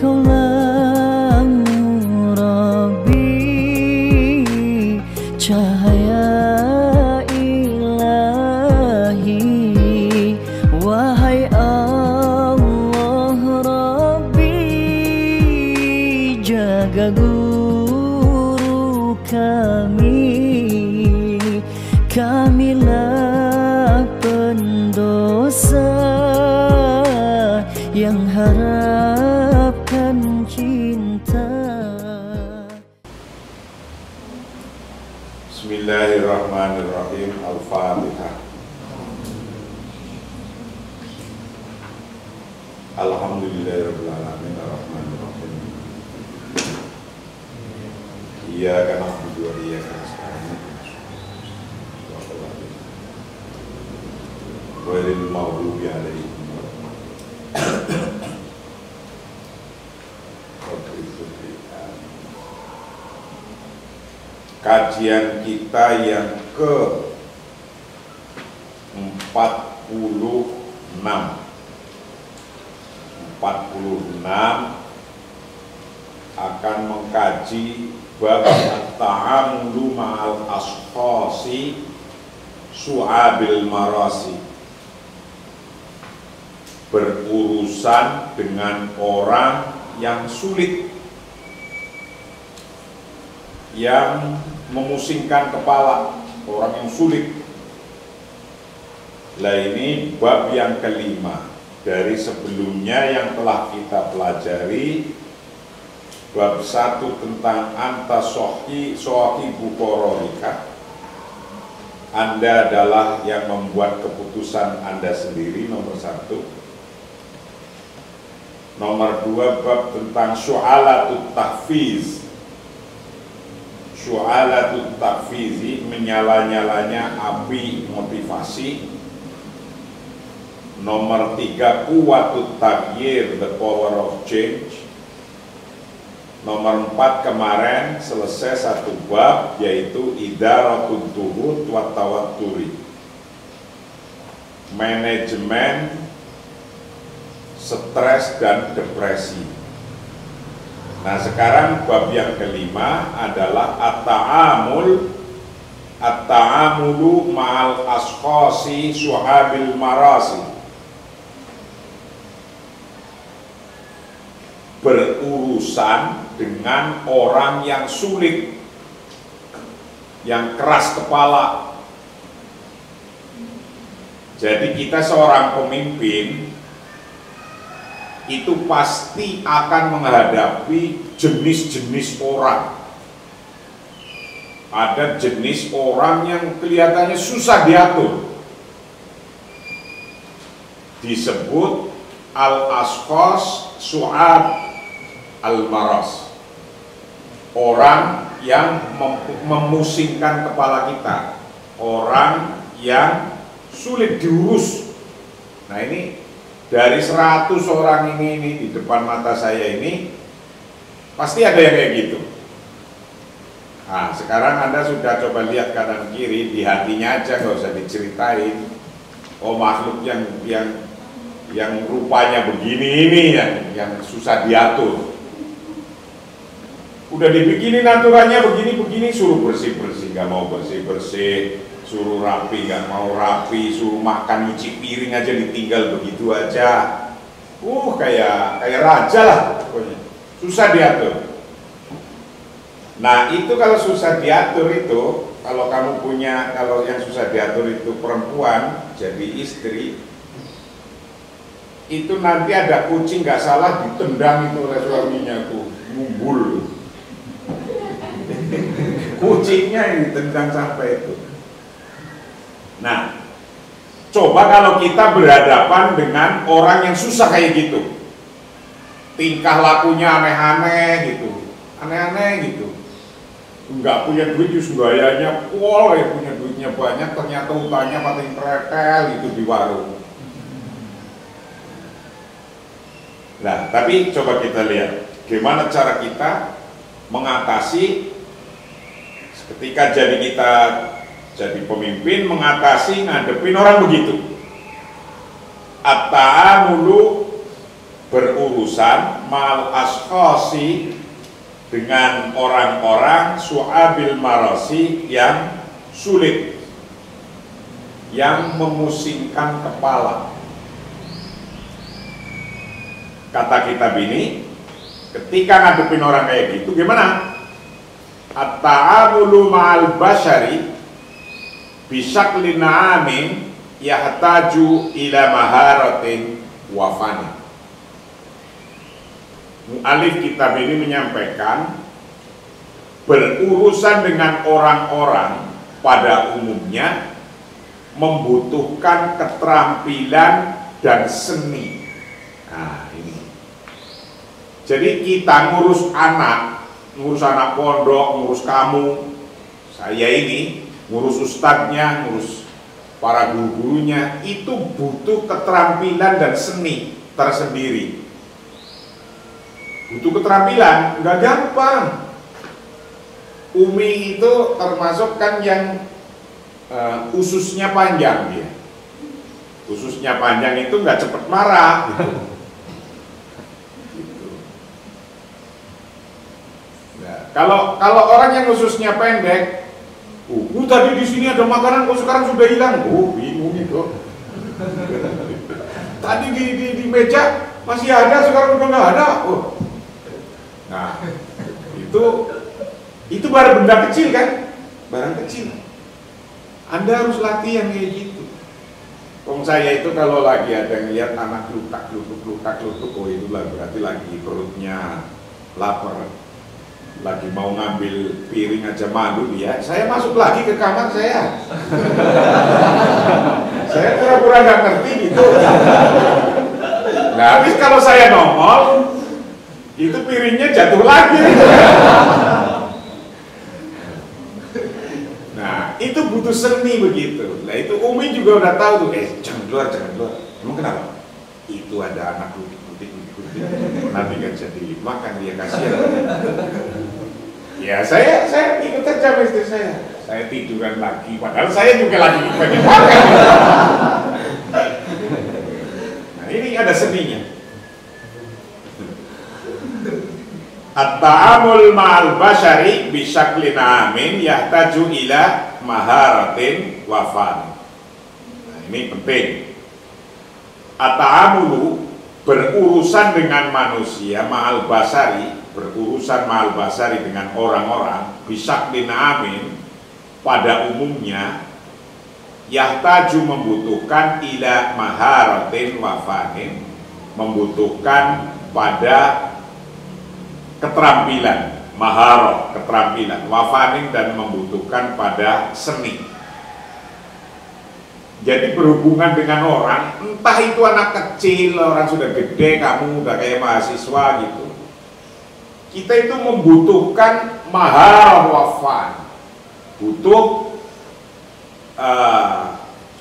Kaulah Rabbi, cahaya ilahi. Wahai Allah Rabbi, jaga guru kami. Kamilah pendosa yang harapkan cinta. Bismillahirrahmanirrahim. Al-Fatihah. Alhamdulillahirabbil alamin arrahmanir rahim. Iyyaka na'budu wa iyyaka nasta'in. Ghairil maghdubi 'alaihim. Kajian kita yang ke-46 akan mengkaji bab at-ta'amulu ma'al ashkhasi su'abil marasi, berurusan dengan orang yang sulit, yang memusingkan kepala, orang yang sulit. Lah ini bab yang kelima dari sebelumnya yang telah kita pelajari. Bab 1 tentang anta sohibu qororika, Anda adalah yang membuat keputusan Anda sendiri, nomor 1. Nomor 2 bab tentang syu'alatut tahfiz, syu'alatut tahfizi, menyala-nyalanya api motivasi. Nomor 3 quwwatut taghyir, the power of change. Nomor 4 kemarin selesai satu bab, yaitu idaratul tuhut wa tawatturi, manajemen stres dan depresi. Nah, sekarang bab yang kelima adalah at-ta'amulu ma'al ashkhasi suhabil marasi, berurusan dengan orang yang sulit, yang keras kepala. Jadi kita seorang pemimpin itu pasti akan menghadapi jenis-jenis orang. Ada jenis orang yang kelihatannya susah diatur, disebut al-ashkhas su'ab al-maras, orang yang memusingkan kepala kita, orang yang sulit diurus. Nah, ini dari 100 orang ini di depan mata saya ini pasti ada yang kayak gitu. Nah, sekarang Anda sudah coba lihat kanan kiri, di hatinya aja, nggak usah diceritain. Oh, makhluk yang rupanya begini ini yang susah diatur. Udah dibikinin aturannya begini-begini, suruh bersih-bersih, nggak mau bersih-bersih, suruh rapi, nggak mau rapi, suruh makan nyuci piring aja ditinggal begitu aja. Kayak raja lah pokoknya. Susah diatur. Nah, itu kalau susah diatur itu, kalau yang susah diatur itu perempuan, jadi istri, itu nanti ada kucing nggak salah ditendang itu oleh suaminya tuh, ngumpul. Kucingnya yang ditendang sampai itu. Nah, coba kalau kita berhadapan dengan orang yang susah kayak gitu, tingkah lakunya aneh-aneh gitu, nggak punya duit justru gayanya punya duitnya banyak, ternyata utangnya paling pretel gitu di warung. Nah, tapi coba kita lihat gimana cara kita mengatasi ketika kita jadi pemimpin, mengatasi ngadepin orang begitu. At-ta'amulu berurusan mal ashkhasi dengan orang-orang su'abil marasi yang sulit, yang memusingkan kepala. Kata kitab ini, ketika ngadepin orang kayak gitu, gimana? At-ta'amulu ma'al basyari bisyakli na'amin yahtaju ila maharatin wafani. Mu'alif kitab ini menyampaikan berurusan dengan orang-orang pada umumnya membutuhkan keterampilan dan seni. Nah ini, jadi kita ngurus anak pondok, ngurus kamu, saya ini ngurus ustadznya, ngurus para guru-gurunya, itu butuh keterampilan dan seni tersendiri. Butuh keterampilan, nggak gampang. Umi itu termasuk kan yang ususnya panjang dia. Ususnya panjang itu nggak cepet marah. Gitu. Nah, kalau orang yang ususnya pendek, tadi di sini ada makanan kok sekarang sudah hilang. Bingung itu. Tadi di meja masih ada, sekarang udah nggak ada. Nah, itu baru benda kecil kan, barang kecil. Anda harus latihan kayak gitu. Saya itu kalau lagi ada ngeliat anak lutak-lutuk, oh itulah berarti lagi perutnya lapar, lagi mau ngambil piring aja malu dia. Saya masuk lagi ke kamar saya. Saya pura-pura nggak ngerti gitu. Nah, habis kalau saya nongol, itu piringnya jatuh lagi. Nah, itu butuh seni begitu. Nah, itu Umi juga udah tahu tuh, jangan keluar. Emang kenapa? Itu ada anak lutik. Nanti kan jadi makan dia, kasihan. Ya, saya ikut aja istri saya. Saya tiduran lagi, padahal saya juga lagi pengen makan. Nah, ini ada seninya. At-ta'amul ma'al basyari bisyakli na'amin yahtaju ila maharatin wafan. Nah, ini penting. At-ta'amulu berurusan dengan manusia, ma'al basari, berurusan ma'al basari dengan orang-orang, bisyakli na'amin pada umumnya, yahtaju membutuhkan ila maharatin wafanin, membutuhkan pada keterampilan, maharah, keterampilan, wafanin, dan membutuhkan pada seni. Jadi berhubungan dengan orang, entah itu anak kecil, orang sudah gede, kamu udah kayak mahasiswa gitu, kita itu membutuhkan maharah wafan, butuh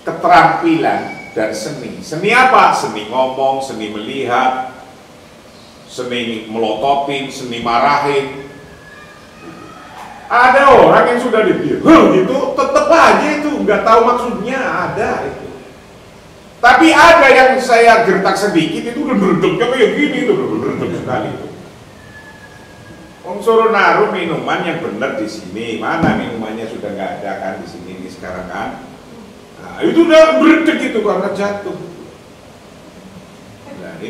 keterampilan dan seni. Seni apa? Seni ngomong, seni melihat, seni melototin, seni marahin. Ada orang yang sudah dibilang gitu, tetap aja itu nggak tahu maksudnya, ada itu. Tapi ada yang saya gertak sedikit itu udah berdeknya kayak gini, itu udah berdek sekali itu. Suruh naruh minuman yang benar di sini, mana minumannya sudah nggak ada kan di sini ini sekarang kan. Nah, itu udah berdek itu karena jatuh.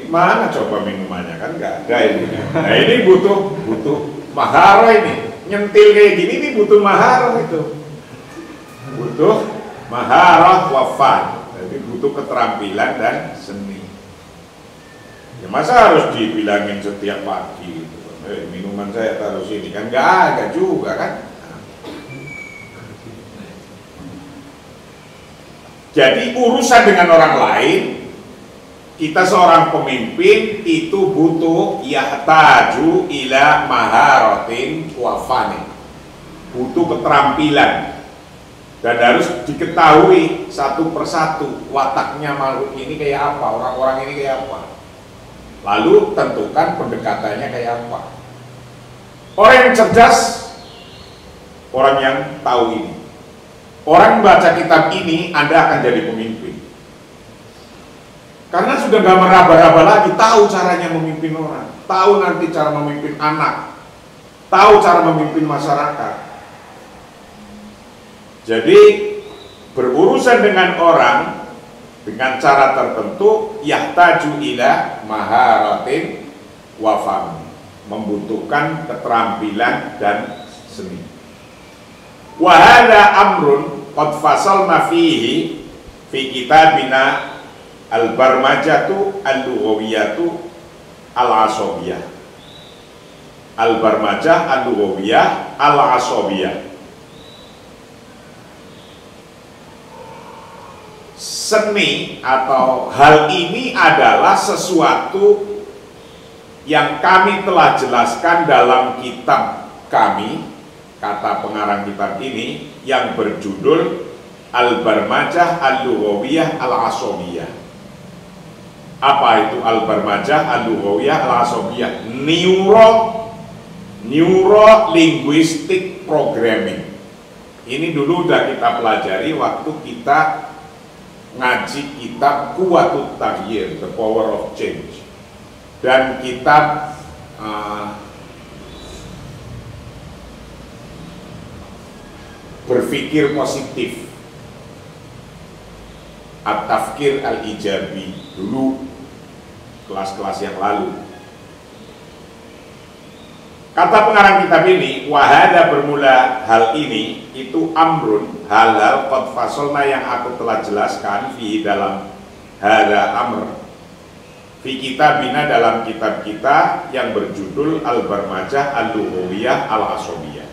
Mana coba minumannya, kan nggak ada ini. Nah, ini butuh maharah ini. Nyentil kayak gini ini butuh maharah itu. Butuh maharah wafan. Jadi butuh keterampilan dan seni. Ya masa harus dibilangin setiap pagi gitu. Minuman saya taruh sini kan nggak ada juga kan. Jadi urusan dengan orang lain, kita seorang pemimpin itu butuh yahtaju ila maharatin wafani, butuh keterampilan, dan harus diketahui satu persatu wataknya makhluk ini kayak apa, orang-orang ini kayak apa, lalu tentukan pendekatannya kayak apa. Orang yang cerdas, orang yang tahu ini, orang baca kitab ini, Anda akan jadi pemimpin. Karena sudah nggak meraba-raba lagi, tahu caranya memimpin orang, tahu nanti cara memimpin anak, tahu cara memimpin masyarakat. Jadi berurusan dengan orang dengan cara tertentu yahtaju ila maharatin wa fahmi, membutuhkan keterampilan dan seni. Wa hadza amrun qad fasalna fihi fi kitabina al-barmajatu al-lughawiyatu al-asabiyah. Al-barmajah al-lughawiyah al-asabiyah. Seni atau hal ini adalah sesuatu yang kami telah jelaskan dalam kitab kami, kata pengarang kitab ini, yang berjudul Al-Barmajah Al-Lughawiyah Al-Asabiyah. Apa itu Al-Barmajah Al-Lughawiyah Al-Asabiyah? Neuro-linguistic programming. Ini dulu udah kita pelajari waktu kita ngaji kitab Quwwatut Taghyir, The Power of Change, dan kitab Berpikir Positif, At-Tafkir Al-Ijabi, dulu kelas-kelas yang lalu. Kata pengarang kitab ini, wahada bermula hal ini, itu amrun, hal-hal qad fasolna yang aku telah jelaskan fi dalam hada amr fi kitabina, dalam kitab kita yang berjudul Al-Barmajah Al-Lughawiyah Al-Asabiyah.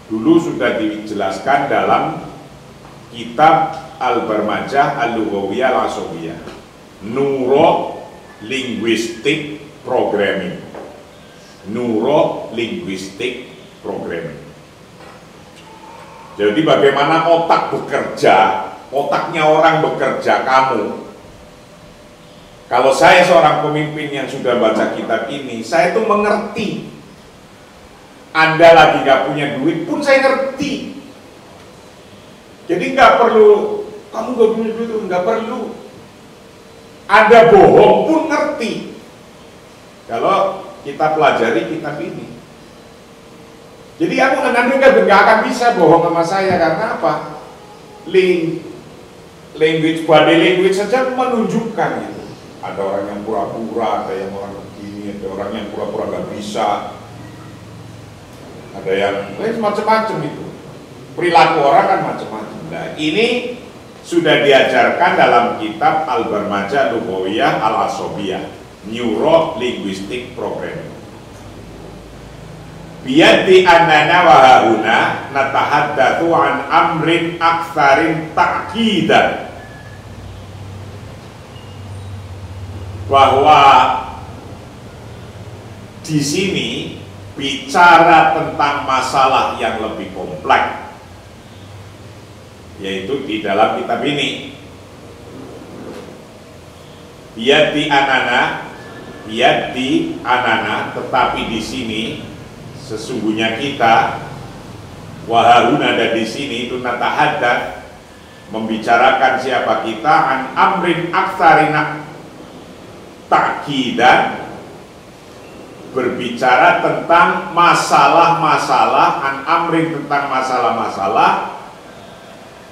Dulu sudah dijelaskan dalam kitab Al-Barmajah Al-Lughawiyah Al-Asabiyah, Neuro-linguistic programming. Neuro-linguistic programming. Jadi bagaimana otak bekerja, otaknya orang bekerja, kamu. Kalau saya seorang pemimpin yang sudah baca kitab ini, saya tuh mengerti. Anda lagi gak punya duit pun saya ngerti. Jadi gak perlu, kamu gak punya duit, gak perlu. Anda bohong pun ngerti. Kalau kita pelajari kitab ini. Jadi aku nanti nggak akan bisa bohong sama saya, karena apa? Language, body language saja menunjukkan gitu. Ada orang yang pura-pura, ada yang orang begini, ada orang yang pura-pura nggak bisa, ada yang macam-macam itu. Perilaku orang kan macam-macam. Nah, ini sudah diajarkan dalam kitab Al-Barmajah Lughawiyah Al-Asabiyah, Neuro-linguistic programming. Biyadi annana wa hahuna natahaddatsu an amrin aktsarin ta'kidan, bahwa di sini bicara tentang masalah yang lebih kompleks, yaitu di dalam kitab ini. Biyadi anana, tetapi di sini sesungguhnya kita, waharuna, ada di sini itu natahaddat, membicarakan siapa kita, an amrin aktsarina ta'kidan, berbicara tentang masalah-masalah, an amrin, tentang masalah-masalah,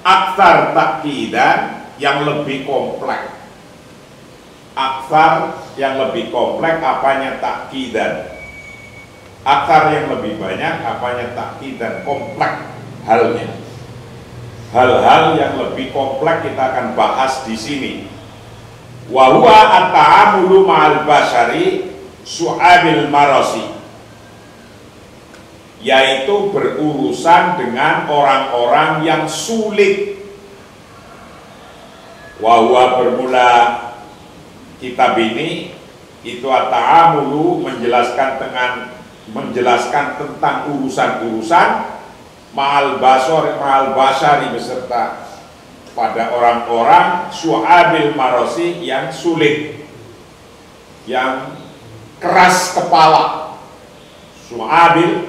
aktsar ta'kidan, yang lebih kompleks. Aktsar yang lebih kompleks, apanya ta'kidan. Akar yang lebih banyak, apanya ta'kidan, kompleks halnya. Hal-hal yang lebih kompleks kita akan bahas di sini. Wa huwa at-ta'amulu ma'al basyari su'abil marasi, yaitu berurusan dengan orang-orang yang sulit. Wa huwa bermula kitab ini itu at-ta'amulu, menjelaskan tentang urusan-urusan ma'al basyari, beserta pada orang-orang su'abil marasi, yang sulit, yang keras kepala. Su'abil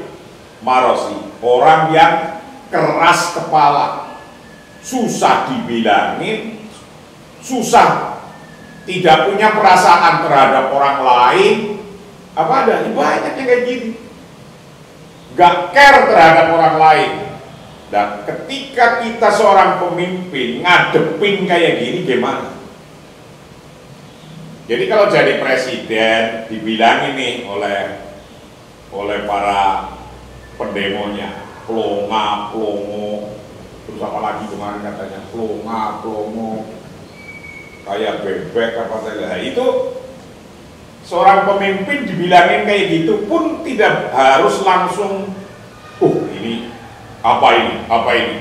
marasi, orang yang keras kepala, susah dibilangin, susah tidak punya perasaan terhadap orang lain, apa ada? Banyak yang kayak gini, gak care terhadap orang lain. Dan ketika kita seorang pemimpin ngadepin kayak gini gimana? Jadi kalau jadi presiden dibilang ini oleh para pendemonya plonga, plongo, terus apa lagi kemarin katanya plonga, plongo, kayak bebek apa saja. Itu seorang pemimpin dibilangin kayak gitu pun tidak harus langsung ini apa ini.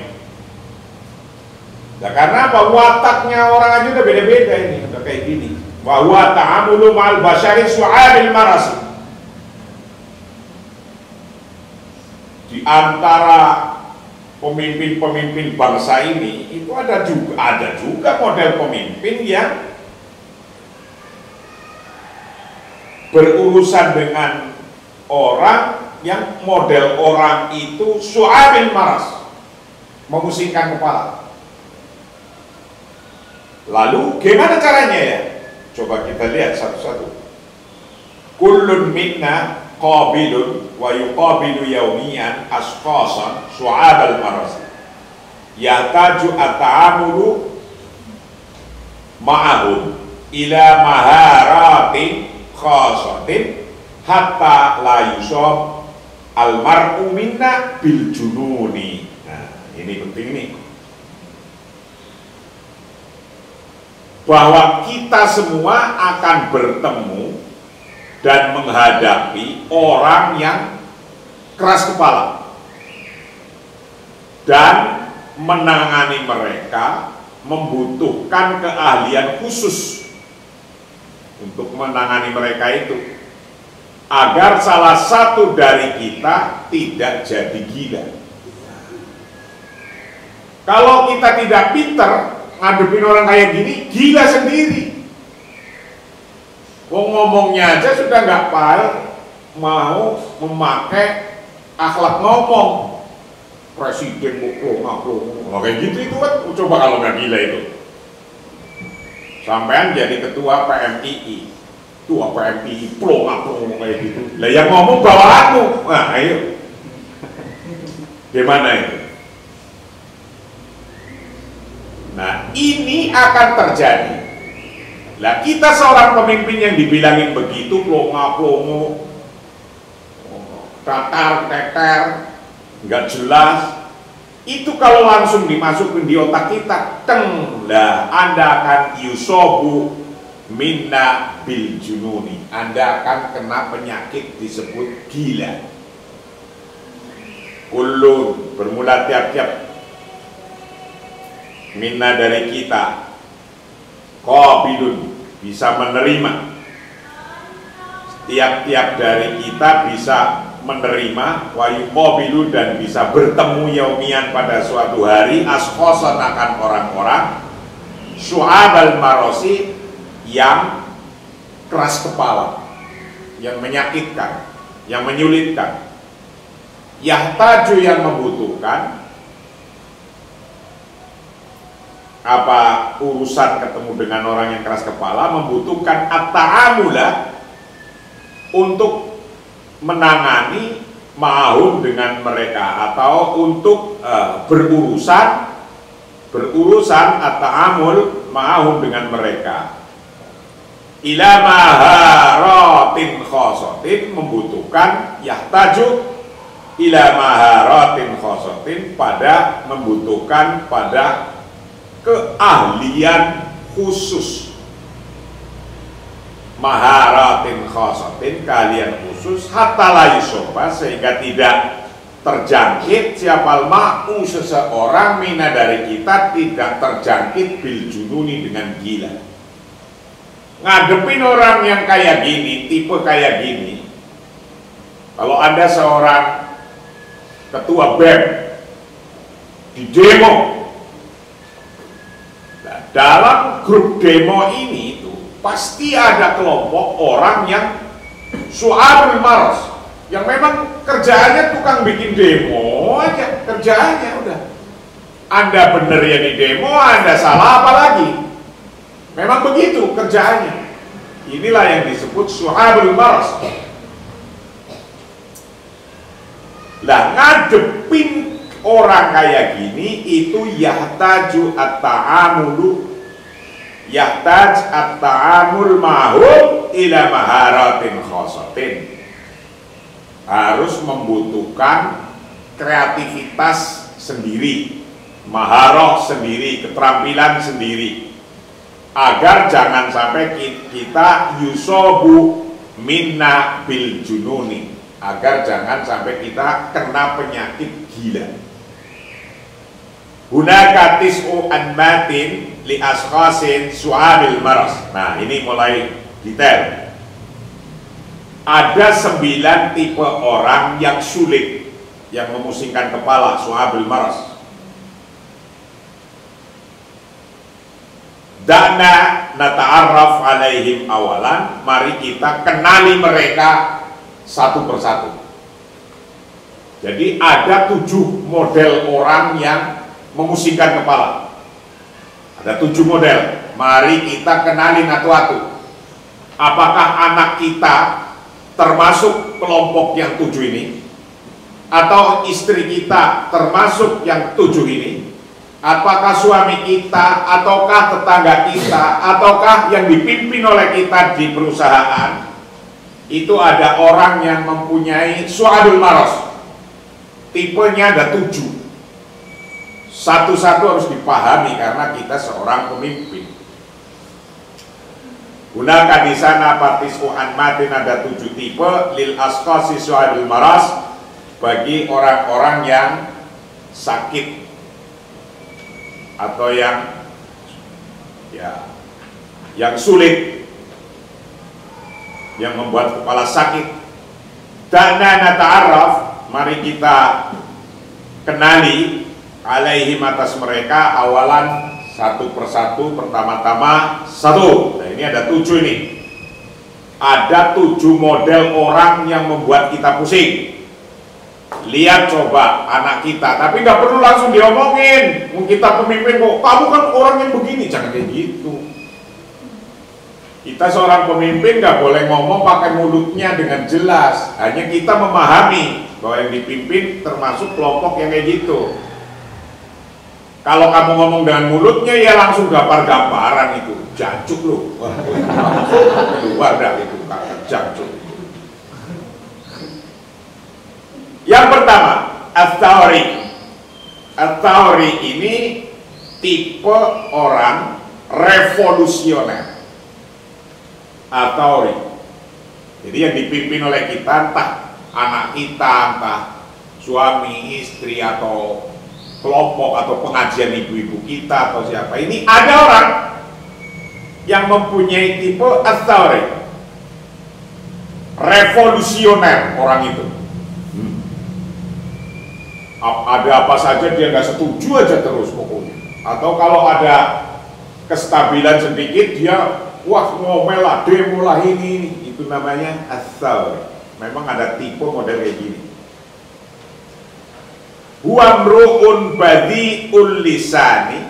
Nah, karena apa? Wataknya orang aja udah beda-beda ini, udah kayak gini. Wa huwa ta'amulu ma'al basyari su'abil marasi. Di antara pemimpin-pemimpin bangsa ini itu ada juga model pemimpin yang berurusan dengan orang yang model orang itu su'abil maras, memusingkan kepala. Lalu gimana caranya ya? Coba kita lihat satu-satu. Kullun minna qabilun wa yuqabilu yawmiyan asqasan su'abal marasi yahtaju at-ta'amulu ma'ahum ila maharatin khasatin hatta la yusab al-mar'u minna bil jununi. Nah, ini penting nih, bahwa kita semua akan bertemu dan menghadapi orang yang keras kepala, dan menangani mereka membutuhkan keahlian khusus untuk menangani mereka itu, agar salah satu dari kita tidak jadi gila. Kalau kita tidak pinter ngadepin orang kayak gini, gila sendiri. Ngomongnya aja sudah nggak mau memakai akhlak ngomong. Presiden ngomong kayak gitu itu kan, coba kalau nggak gila itu. Sampean jadi ketua PMII, ketua PMII plong kayak gitu. Lah yang ngomong bawaanmu, nah ayo, gimana itu? Nah ini akan terjadi. Lah kita seorang pemimpin yang dibilangin begitu plongo, tatar, teter, nggak jelas, itu kalau langsung dimasukin di otak kita, lah Anda akan yusobu minna bil jununi, Anda akan kena penyakit disebut gila. Kulun bermula tiap-tiap minna dari kita, qabilun bisa menerima, tiap-tiap dari kita bisa menerima, wa yuqabilu dan bisa bertemu yaumian pada suatu hari, askhosan akan orang-orang su'abal marosi yang keras kepala, yang menyakitkan, yang menyulitkan, yahtaju yang membutuhkan apa urusan ketemu dengan orang yang keras kepala, membutuhkan at-ta'amula untuk menangani ma'ahum dengan mereka, atau untuk berurusan at-ta'amul ma'ahum dengan mereka, ila maharatin khosotin, membutuhkan yahtaju ila maharatin khosotin, pada membutuhkan pada keahlian khusus, maharatin khosotin, keahlian khusus, hatta la yusoba, sehingga tidak terjangkit siapal ma'u seseorang mina dari kita, tidak terjangkit bil jununi dengan gila. Ngadepin orang yang kayak gini, tipe kayak gini, kalau Anda seorang ketua BEM di demo, nah, dalam grup demo ini itu pasti ada kelompok orang yang su'abul maros, yang memang kerjaannya tukang bikin demo aja, kerjaannya udah. Anda bener ya di demo, Anda salah apa lagi? Memang begitu kerjaannya. Inilah yang disebut suhabul maras. Lah ngadepin orang kayak gini itu yahtaju at-ta'amulu, yahtaj at-ta'amul mahum ila maharatin khosatin. Harus membutuhkan kreativitas sendiri, maharoh sendiri, keterampilan sendiri, agar jangan sampai kita yusobu minna bil jununi, agar jangan sampai kita kena penyakit gila. Hunaka tis'u anmatin li askhasin su'abil maras. Nah, ini mulai detail. Ada 9 tipe orang yang sulit, yang memusingkan kepala, su'abil maras. Da'na nata'arraf alaihim awalan. Mari kita kenali mereka satu persatu. Jadi ada 7 model orang yang memusingkan kepala. Ada 7 model. Mari kita kenali satu-satu. Apakah anak kita termasuk kelompok yang 7 ini? Atau istri kita termasuk yang 7 ini? Apakah suami kita, ataukah tetangga kita, ataukah yang dipimpin oleh kita di perusahaan? Itu ada orang yang mempunyai su'adul maros. Tipenya ada 7. Satu-satu harus dipahami karena kita seorang pemimpin. Gunakan di sana partis anmatin, ada 7 tipe lil asqasi su'adul maras, bagi orang-orang yang sakit atau yang sulit, yang membuat kepala sakit. Dana nata'arraf, mari kita kenali alaihim, atas mereka, awalan satu persatu. Pertama-tama 1. Nah, ini ada 7 ini. Ada 7 model orang yang membuat kita pusing. Lihat coba anak kita, tapi nggak perlu langsung diomongin. Kita pemimpin kok, kamu kan orang yang begini, jangan kayak gitu. Kita seorang pemimpin nggak boleh ngomong pakai mulutnya dengan jelas. Hanya kita memahami bahwa yang dipimpin termasuk kelompok yang kayak gitu. Kalau kamu ngomong dengan mulutnya, ya langsung gambar-gambaran itu, jancuk loh. Keluar dari itu kata jancuk. Yang pertama, at-tawri. At-tawri ini tipe orang revolusioner. At-tawri. Jadi yang dipimpin oleh kita, entah anak kita, entah suami, istri, atau kelompok, atau pengajian ibu-ibu kita, atau siapa. Ini ada orang yang mempunyai tipe at-tawri. Revolusioner orang itu. Ada apa saja dia nggak setuju aja terus pokoknya. Atau kalau ada kestabilan sedikit dia wah ngomel lah, demo lah ini. Itu namanya at-tawri. Memang ada tipe model kayak gini. Huwa mru'un badi'ul lisani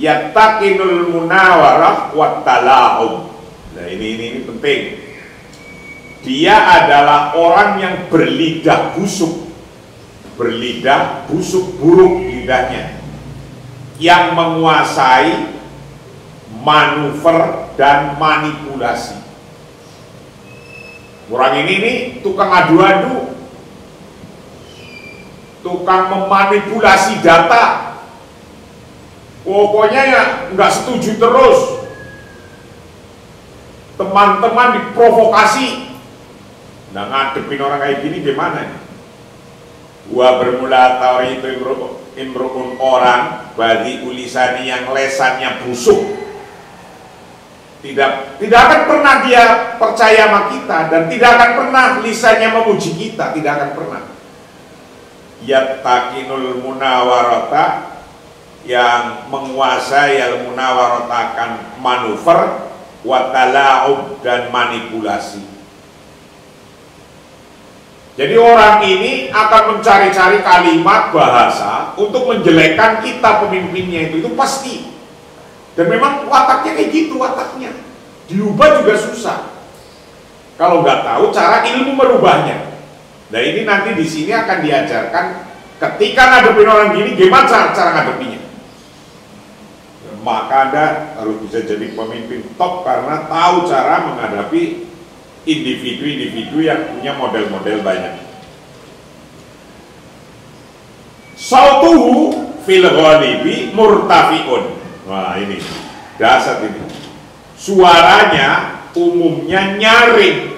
yattaqinul munawarah wat tala'um. Nah ini penting. Dia adalah orang yang berlidah busuk. Berlidah busuk, buruk lidahnya, yang menguasai manuver dan manipulasi. Orang ini tukang adu-adu, tukang memanipulasi data. Pokoknya ya nggak setuju terus. Teman-teman diprovokasi. Nah, ngadepin orang kayak gini gimana? Gua bermula tawri itu imru'un orang badi ulisani yang lesannya busuk. Tidak akan pernah dia percaya sama kita, dan tidak akan pernah lisannya memuji kita, tidak akan pernah. Yattaqinul munawarata, yang menguasai al-munawarata akan manuver, watala'ub, dan manipulasi. Jadi orang ini akan mencari-cari kalimat bahasa untuk menjelekkan kita pemimpinnya, itu pasti. Dan memang wataknya kayak gitu, wataknya diubah juga susah kalau nggak tahu cara ilmu merubahnya. Nah ini nanti di sini akan diajarkan ketika ngadepin orang gini gimana cara ngadepinya. Maka Anda harus bisa jadi pemimpin top karena tahu cara menghadapi individu-individu yang punya model-model banyak. Sautuhu fil ghalibi murtafiun. Wah ini dasar ini. Suaranya umumnya nyaring,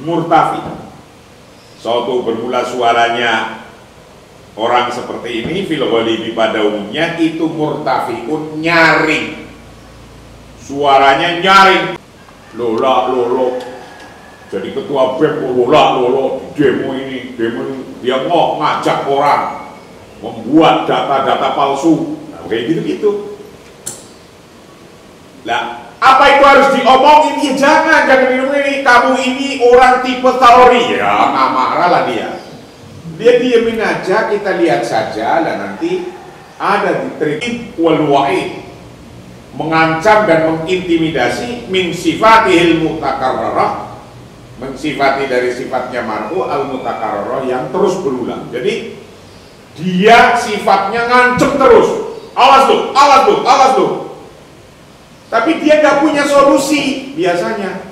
murtafi. Sautuhu bermula suaranya orang seperti ini fil ghalibi pada umumnya itu murtafiun, nyaring. Suaranya nyaring. Lola lolo. Jadi ketua BEM lola lolo demo ini dia mau ngajak orang membuat data-data palsu. Nah, kayak gitu-gitu. Nah, apa itu harus diomongin? Ya jangan ini kamu ini orang tipe teori ya, nggak marah lah dia. Dia diemin aja, kita lihat saja, dan nanti ada di trik wal wa'id, mengancam dan mengintimidasi min sifatihil mutakarrarah, mensifati dari sifatnya mar'u al mutakarrarah yang terus berulang. Jadi dia sifatnya ngancem terus, awas lu, awas lu, awas lu. Tapi dia nggak punya solusi. Biasanya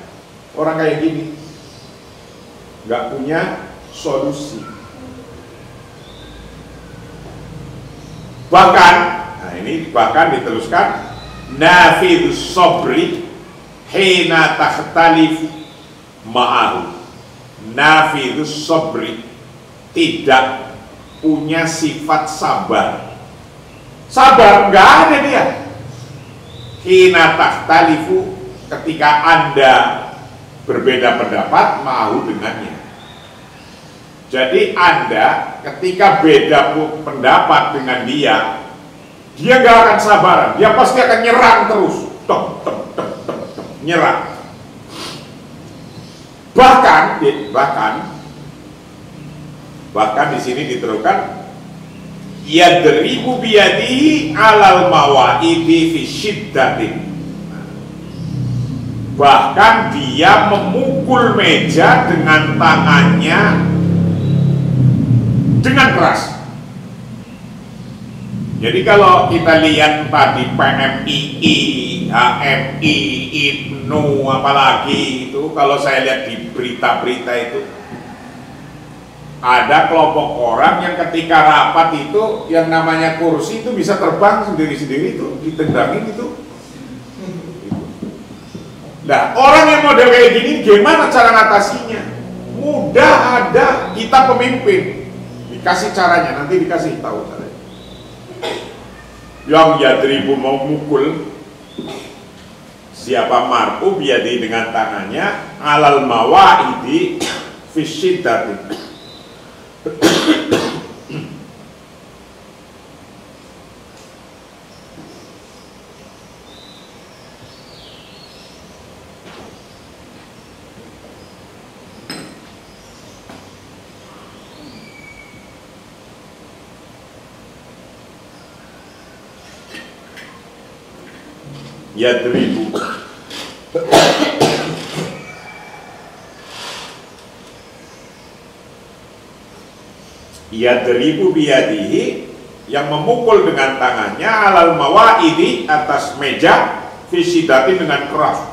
orang kayak gini nggak punya solusi. Bahkan, nah ini bahkan diteruskan, nafidus sobri hina takhtalif ma'ahu. Nafidus sobri tidak punya sifat sabar. Sabar nggak ada dia. Hina takhtalifu ketika Anda berbeda pendapat ma'ahu dengannya. Jadi Anda ketika beda pendapat dengan dia nggak akan sabaran, dia pasti akan nyerang terus, nyerang. Bahkan di sini diterangkan, yadribu biyadihi alal mawa'idi fi syiddatin. Bahkan dia memukul meja dengan tangannya dengan keras. Jadi kalau kita lihat tadi PMII, HMI, IPNU, apalagi itu, kalau saya lihat di berita-berita itu, ada kelompok orang yang ketika rapat itu, yang namanya kursi itu bisa terbang sendiri-sendiri itu, ditendangin itu. Nah, orang yang model kayak gini, gimana cara ngatasinya? Mudah, ada, kita pemimpin. Dikasih caranya, nanti dikasih tahu caranya. Yang yadribu mau mukul siapa mar'u biyadi dengan tangannya alal mawa'idi fisyidati. Yadribu yadribu biyadihi, yang memukul dengan tangannya alal mawa'idi atas meja fisidati dengan keras.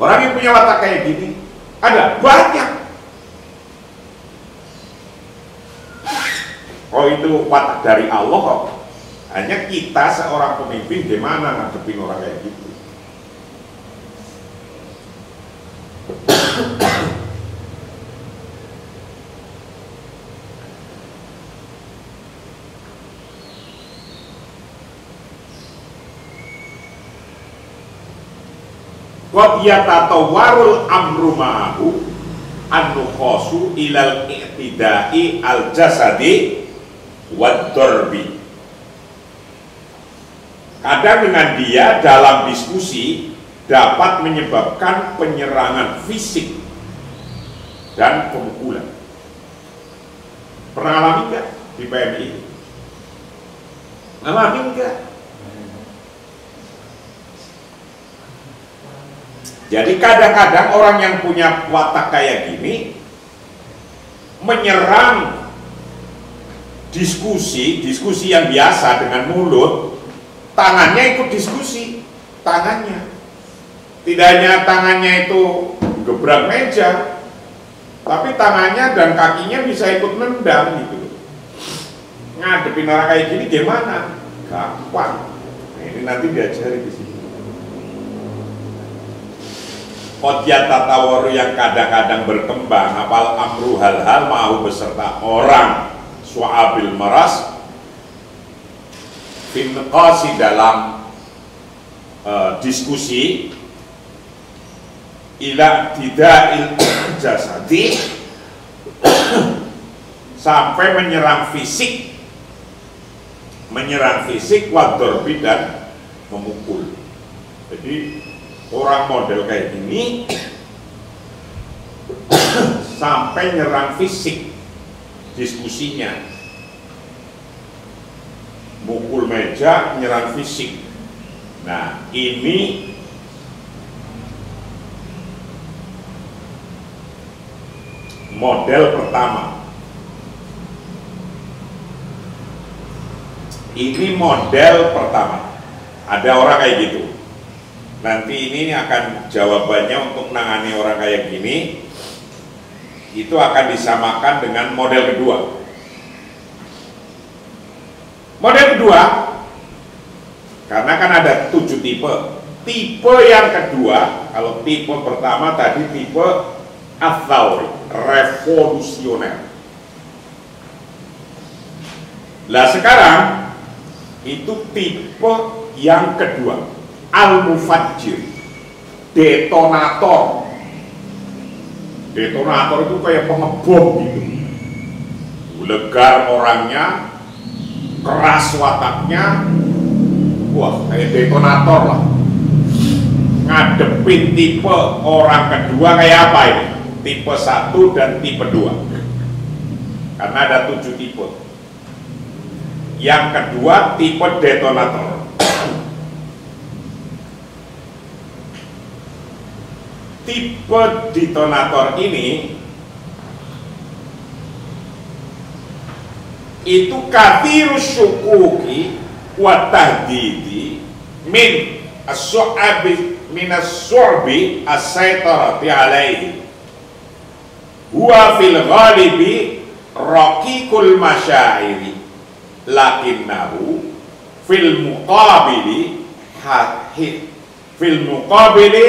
Orang yang punya watak kayak gini ada banyak. Oh itu watak dari Allah kok. Hanya kita seorang pemimpin gimana ngadepin orang kayak gitu. Qad yatatawwarul amru ma'ahu an-nukhasu ilal i'tidai al-jasadi wad-darbi. Kadang dengan dia dalam diskusi dapat menyebabkan penyerangan fisik dan pemukulan. Pernah alami nggak di PMI? Alami enggak. Jadi kadang-kadang orang yang punya watak kayak gini menyerang diskusi yang biasa dengan mulut, tangannya ikut diskusi, tangannya. Tidak hanya tangannya itu gebrak meja, tapi tangannya dan kakinya bisa ikut nendang gitu. Ngadepin orang kayak gini gimana? Gampang. Nah, ini nanti diajari di sini. Qodiyat tatawaru yang kadang-kadang berkembang, apal amru hal-hal mau beserta orang su'abil maras finqasi dalam diskusi ila tida'il jasadi sampai menyerang fisik wadorbi dan memukul. Jadi orang model kayak gini sampai nyerang fisik diskusinya, mukul meja, nyerang fisik. Nah, ini model pertama. Ini model pertama. Ada orang kayak gitu. Nanti ini akan jawabannya untuk menangani orang kayak gini, itu akan disamakan dengan model kedua. Model kedua, karena kan ada 7 tipe. Tipe yang kedua, kalau tipe pertama tadi tipe ats-tsauri, revolusioner. Lah sekarang itu tipe yang kedua, al-mufajjir, detonator. Detonator itu kayak pengebom gitu, legar orangnya, keras wataknya, wah kayak detonator lah. Ngadepin tipe orang kedua kayak apa ini? Tipe 1 dan tipe 2, karena ada 7 tipe. Yang kedua tipe detonator. Tipe detonator ini itu kathirus syukuki wa tahdidi min as-su'bi as-saytarati alaihi huwa fil ghalibi raqiqul masyairi lakinnahu fil muqabili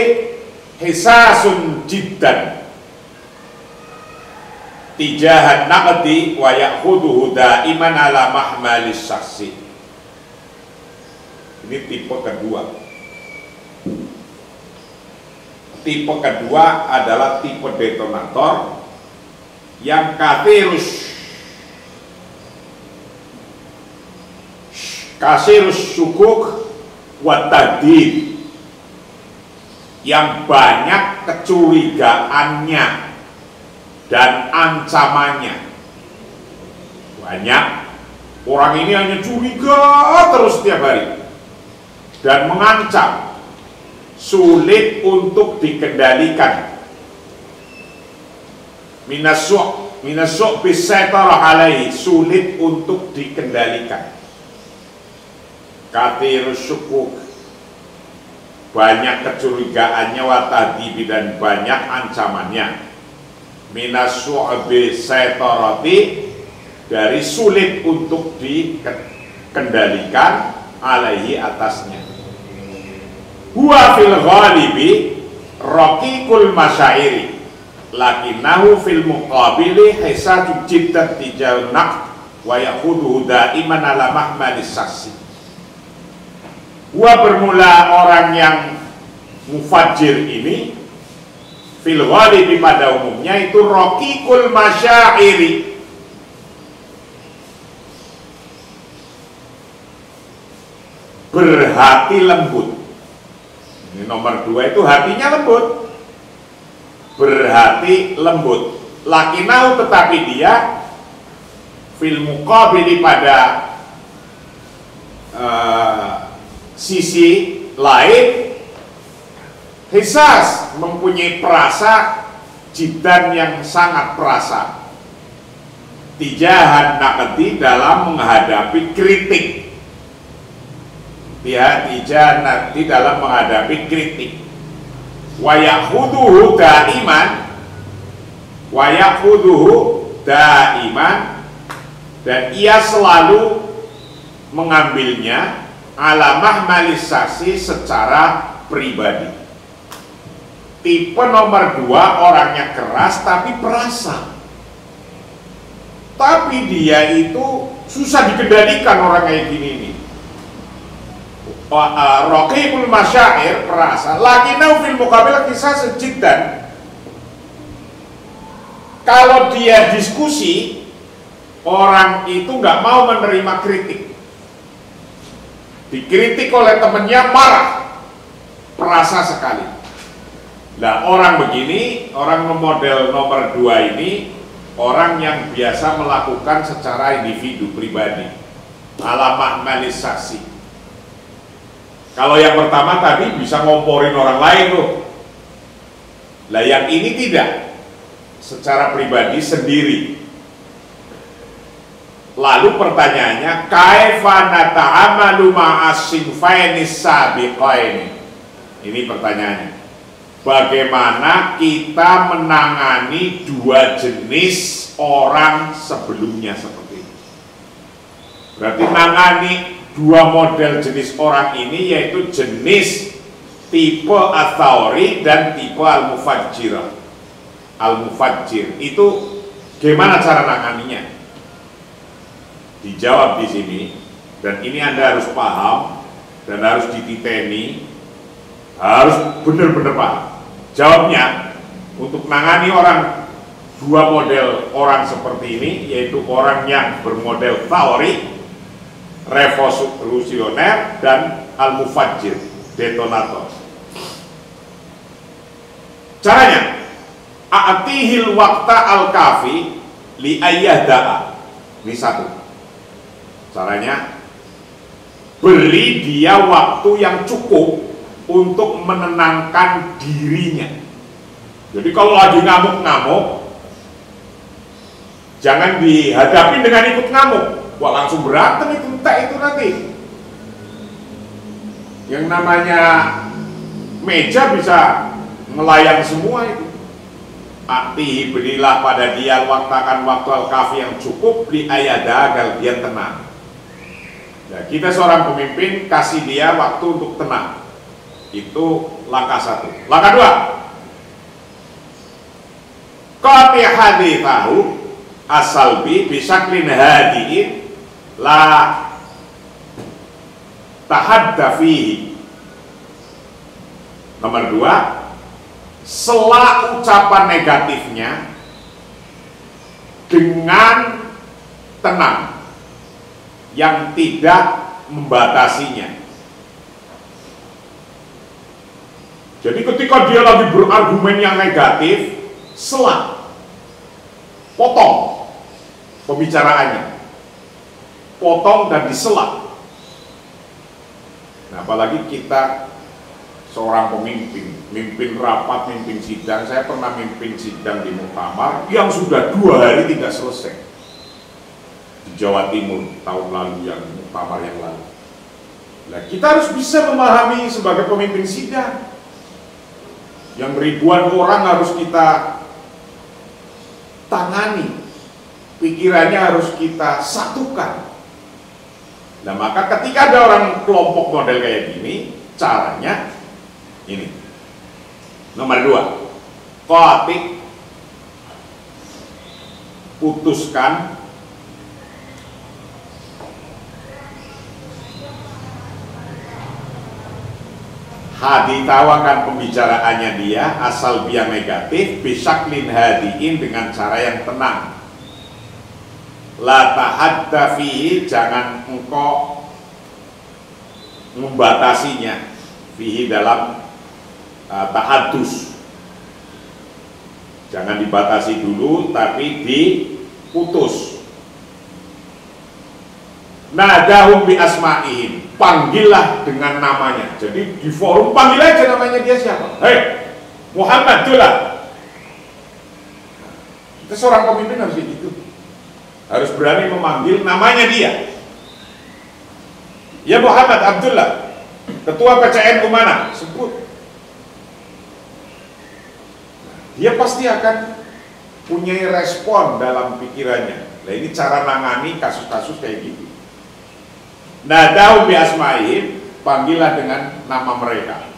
hisasun jiddan tijahan naqdi wa ya'khuduhu da'iman ala mahmalis saksi. Ini tipe kedua. Tipe kedua adalah tipe detonator yang kasirus syukuk wa tadid, yang banyak kecurigaannya dan ancamannya. Banyak orang ini hanya curiga terus setiap hari dan mengancam, sulit untuk dikendalikan. Minasuk bisaitarah alaihi, sulit untuk dikendalikan. Kathirus syukuk, banyak kecurigaannya, watadibi, dan banyak ancamannya. Minasu'bi saitarati, dari sulit untuk dikendalikan, alaihi, atasnya. Huwa fil ghalibi raqiqul masyairi lakinnahu fil muqabili hisatu jiddat tijal naqd wa yakhuduhu da'iman ala mahmalis saksi. Gua bermula orang yang mufajir ini fil ghalibi, pada umumnya itu raqiqul masyairi, berhati lembut. Ini nomor 2, itu hatinya lembut, berhati lembut. Lakinau, tetapi dia fil muqabili, pada sisi lain, hisas mempunyai perasa jidan yang sangat perasa, tijahan naqdi dalam menghadapi kritik, tijahan naqdi dalam menghadapi kritik, wayahuduhu daiman, dan ia selalu mengambilnya alamah malisasi secara pribadi. Tipe nomor 2 orangnya keras tapi perasa, tapi dia itu susah dikendalikan orang kayak gini nih. Raqibul masyair perasa, lakinau fil muqabil kisah sejidan. Kalau dia diskusi, orang itu nggak mau menerima kritik. Dikritik oleh temennya marah, perasa sekali. Nah, orang begini, orang model nomor 2 ini, orang yang biasa melakukan secara individu pribadi, alamah malisasi. Kalau yang pertama tadi bisa ngomporin orang lain tuh. Lah yang ini tidak, secara pribadi sendiri. Lalu pertanyaannya, kaifa nata'amalu ma'as-sinfaini sabiqaini? Ini pertanyaannya. Bagaimana kita menangani 2 jenis orang sebelumnya seperti ini? Berarti menangani 2 model jenis orang ini, yaitu jenis tipe Ats-Tsauri dan tipe Al-Mufajjir. Al-Mufajjir itu gimana cara nanganinya? Dijawab di sini, dan ini Anda harus paham dan harus dititeni, harus benar-benar paham. Jawabnya, untuk menangani orang 2 model orang seperti ini, yaitu orang yang bermodel Tsauri, revolusioner, dan Al-Mufajjir, detonator. Caranya, a'tihil waqta al-kafi li ayyahda'a. Ini satu. Caranya, beri dia waktu yang cukup untuk menenangkan dirinya. Jadi kalau lagi ngamuk-ngamuk, jangan dihadapi dengan ikut ngamuk. Wah, langsung berantem itu, entek itu nanti. Yang namanya meja bisa melayang semua itu. Akti berilah pada dia waktakan waktu al-kafi yang cukup li ayada agar dia tenang. Nah, kita seorang pemimpin kasih dia waktu untuk tenang. Itu langkah 1. Langkah 2, qati hadithahu asalbi bisaklin hadiin la tahadda fihi. Nomor 2, sela ucapan negatifnya dengan tenang yang tidak membatasinya. Jadi ketika dia lagi berargumen yang negatif, sela, potong pembicaraannya, potong dan disela. Nah, apalagi kita seorang pemimpin, mimpin rapat, mimpin sidang. Saya pernah mimpin sidang di muktamar yang sudah 2 hari tidak selesai di Jawa Timur tahun lalu, yang muktamar yang lalu. Nah, kita harus bisa memahami sebagai pemimpin sidang yang ribuan orang harus kita tangani, pikirannya harus kita satukan. Nah, maka ketika ada orang kelompok model kayak gini, caranya ini. Nomor 2, qati, putuskan ditawakan pembicaraannya dia asal biang negatif bisaklin hadiin dengan cara yang tenang. La tahadda fihi, jangan engkau membatasinya, fihi dalam tahadus, jangan dibatasi dulu tapi diputus. Nadahum bi asma'ihim, panggillah dengan namanya. Jadi di forum panggil aja namanya dia siapa. Hei, Muhammad Dullah. Itu seorang pemimpin harus gitu. Harus berani memanggil namanya dia. Ya Muhammad Abdullah, ketua PCN Umana, sebut. Dia pasti akan punya respon dalam pikirannya. Nah ini cara nangani kasus-kasus kayak gitu. Nadau bi asma'ihim, panggillah dengan nama mereka.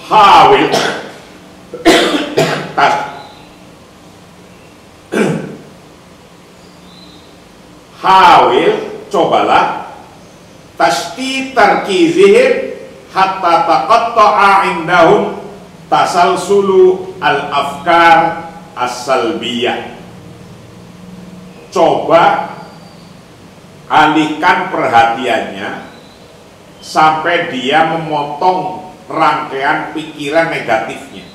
Hawil tas Hawil, cobalah tasti tarkizihim hatta taqatta'a indahum tasalsulu al-afkar as-salbiyah. Coba alihkan perhatiannya sampai dia memotong rangkaian pikiran negatifnya.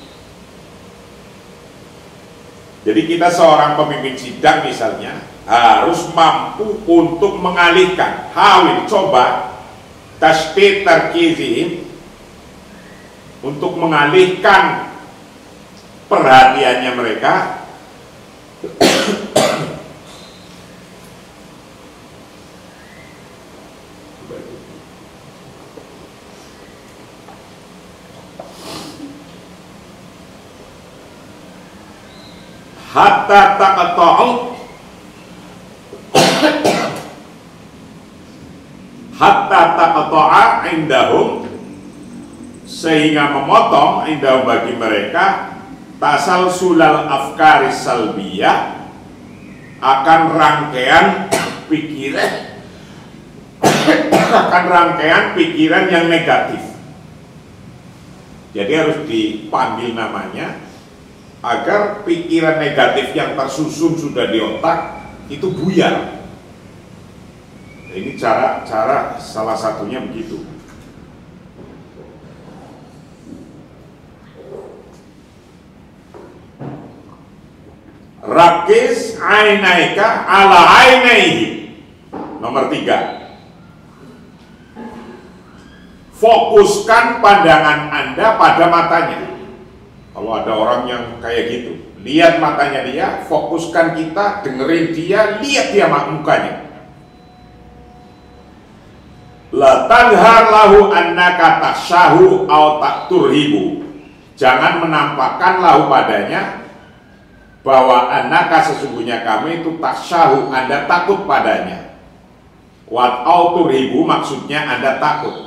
Jadi kita seorang pemimpin sidang misalnya harus mampu untuk mengalihkan. Hawil, coba tashdid tarkizihim, untuk mengalihkan perhatiannya mereka hatta taqatta'u hatta taqatta'a indahum, sehingga memotong indahum bagi mereka tasalsulal afkaris salbiyah, akan rangkaian pikiran akan rangkaian pikiran yang negatif. Jadi harus dipanggil namanya agar pikiran negatif yang tersusun sudah di otak itu buyar. Nah, ini cara salah satunya begitu. Rakis ainaika ala ainaihi. Nomor 3. Fokuskan pandangan Anda pada matanya. Kalau ada orang yang kayak gitu, lihat matanya dia, fokuskan kita, dengerin dia, lihat dia mukanya. La tanhar lahu annaka takshahu au takturhibu. Jangan menampakkan lahu padanya bahwa annaka, sesungguhnya kami itu takshahu, Anda takut padanya. Wat au turhibu, maksudnya Anda takut.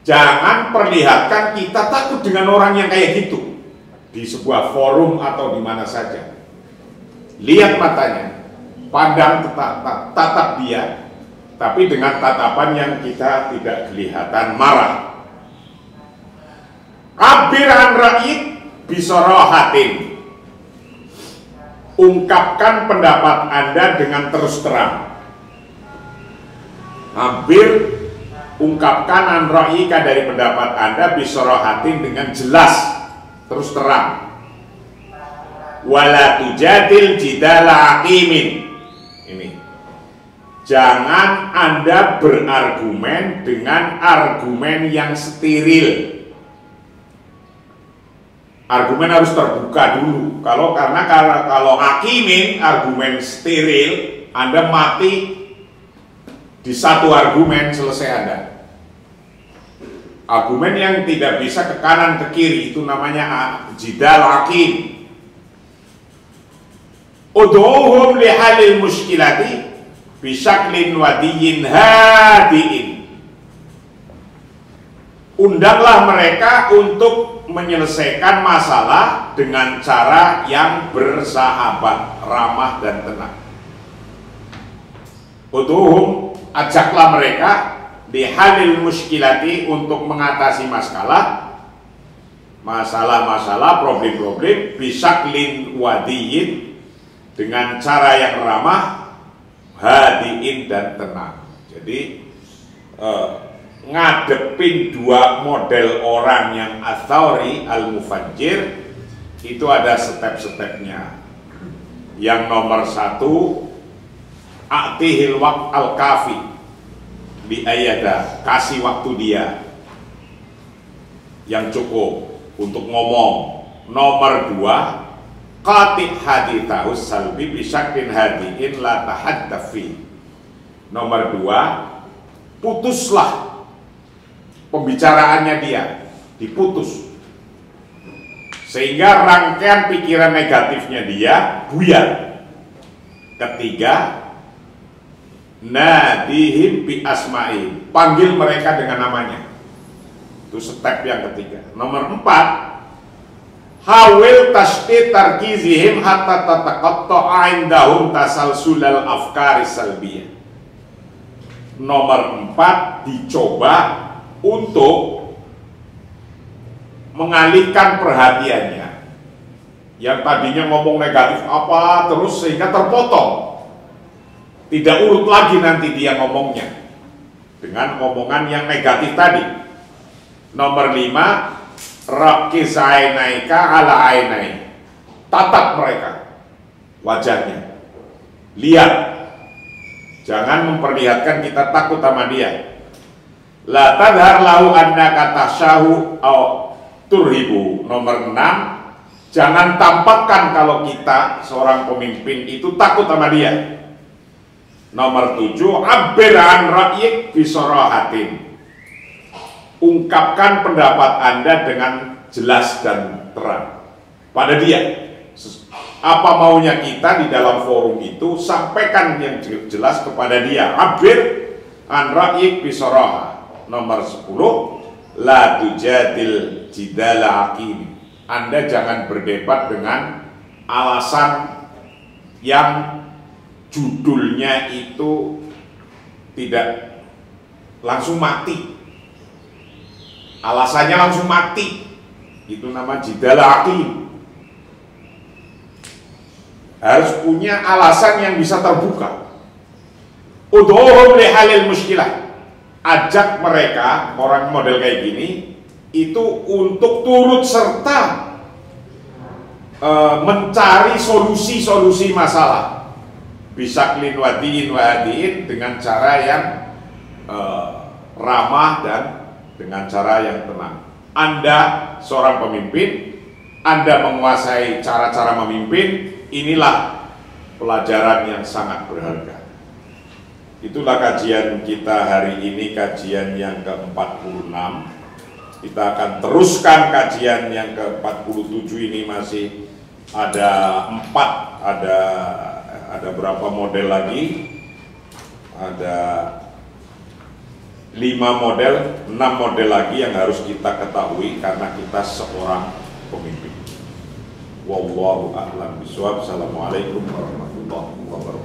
Jangan perlihatkan kita takut dengan orang yang kayak gitu di sebuah forum atau di mana saja. Lihat matanya, pandang tatap dia, tapi dengan tatapan yang kita tidak kelihatan marah. Abir an ra'id bisarahatin. Ungkapkan pendapat Anda dengan terus terang. Abir, ungkapkan an ra'ika, dari pendapat Anda, bisarahatin, dengan jelas, terus terang. Wala tujadil jidala aqimin. Ini, jangan Anda berargumen dengan argumen yang steril. Argumen harus terbuka dulu. Kalau aqimin, argumen steril, Anda mati di satu argumen, selesai Anda. Argumen yang tidak bisa ke kanan ke kiri, itu namanya jidal aqim. Ud'uhum lihalil muskilati bisyaklin wadiyin hadiin. Undanglah mereka untuk menyelesaikan masalah dengan cara yang bersahabat, ramah dan tenang. Ud'uhum, ajaklah mereka bihalil muskilati, untuk mengatasi masalah-masalah, problem-problem, bisaklin wadiyin, dengan cara yang ramah, hadiin dan tenang. Jadi ngadepin dua model orang yang Ats-Tsauri, Al-Mufajjir, itu ada step-stepnya. Yang nomor 1, a'tihil waqt al-kafi, di ayada, kasih waktu dia yang cukup untuk ngomong. Nomor 2, qati hadithahus salbi bisyakin hadiin la tahaddafi. Nomor 2, putuslah pembicaraannya dia, diputus, sehingga rangkaian pikiran negatifnya dia buyar. Ketiga, nadihim bi asma'i, panggil mereka dengan namanya. Itu step yang ketiga. Nomor 4, hawil tashdid tarkizihim hatta tataqatta'a indahum tasalsulal afkari salbiyah. Nomor 4, dicoba untuk mengalihkan perhatiannya yang tadinya ngomong negatif apa terus, sehingga terpotong, tidak urut lagi nanti dia ngomongnya dengan omongan yang negatif tadi. Nomor 5, rakiz ainaika ala ainai, tatap mereka wajahnya, lihat, jangan memperlihatkan kita takut sama dia. La tadhar lahu annaka tashahu au turhibu. Nomor 6, jangan tampakkan kalau kita seorang pemimpin itu takut sama dia. Nomor 7, abbir an ra'yik bisarahatin, ungkapkan pendapat Anda dengan jelas dan terang pada dia. Apa maunya kita di dalam forum itu, sampaikan yang jelas kepada dia. Abbir an ra'yik bisaraha. Nomor 10, la tujadil jidala aqim, Anda jangan berdebat dengan alasan yang judulnya itu tidak langsung mati, alasannya langsung mati, itu nama jidala aqim. Harus punya alasan yang bisa terbuka. Udhuhum lihalil muskilah, ajak mereka, orang model kayak gini itu untuk turut serta mencari solusi-solusi masalah, bisaklin wadiin wadiin, dengan cara yang ramah dan dengan cara yang tenang. Anda seorang pemimpin, Anda menguasai cara-cara memimpin, inilah pelajaran yang sangat berharga. Itulah kajian kita hari ini, kajian yang ke-46. Kita akan teruskan kajian yang ke-47 ini, masih ada 4, ada berapa model lagi? Ada 5 model, 6 model lagi yang harus kita ketahui karena kita seorang pemimpin. Wallahu a'lam bishawab. Assalamualaikum warahmatullahi wabarakatuh.